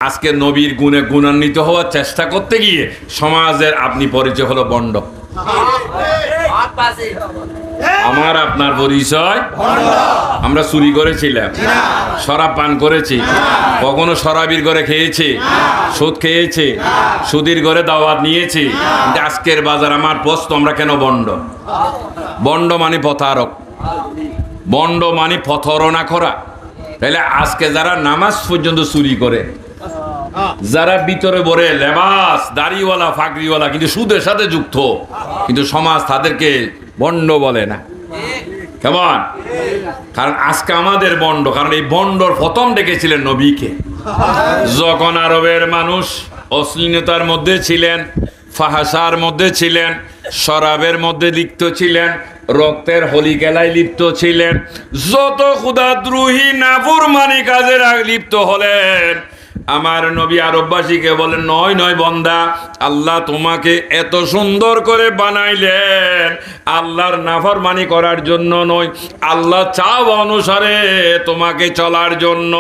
আজকে নবীর গুণে গুণান্বিত হওয়ার চেষ্টা করতে গিয়ে সমাজের আপনি পরিচয় হলো বন্ড। আমার আপনার পরিচয় আমরা চুরি করেছিলাম, শরাব পান করেছি, কখনো শরাবির ঘরে খেয়েছি, সুদ খেয়েছি, সুদির ঘরে দাওয়াত নিয়েছি। কিন্তু আজকের বাজার আমার প্রশ্ন, আমরা কেন বন্ড? বন্ড মানে প্রতারক, বন্ড মানে প্রতারণা করা। তাহলে আজকে যারা নামাজ পর্যন্ত চুরি করে, যারা ভিতরে বলে লেবাস দাড়িওয়ালা ফাকরিওয়ালা কিন্তু সুদের সাথে যুক্ত, কিন্তু সমাজ তাদেরকে বন্ড বলে না। কেমন? কারণ আজকে আমাদের বন্ড, কারণ এই বন্ডর প্রথম ডেকেছিলেন নবীকে। যখন আরবের মানুষ অশ্লীলতার মধ্যে ছিলেন, ফাহাসার মধ্যে ছিলেন, শরাবের মধ্যে লিপ্ত ছিলেন, রক্তের হোলি খেলায় লিপ্ত ছিলেন, যত ক্ষুধাদ্রোহী নাফরমানি কাজে লিপ্ত হলেন, আমার নবী আরববাসীকে বলেন, নয় নয় বন্দা, আল্লাহ তোমাকে এত সুন্দর করে বানাইলেন আল্লাহর নাফরমানি করার জন্য নয়, আল্লাহ চাওয়া অনুসারে তোমাকে চলার জন্য।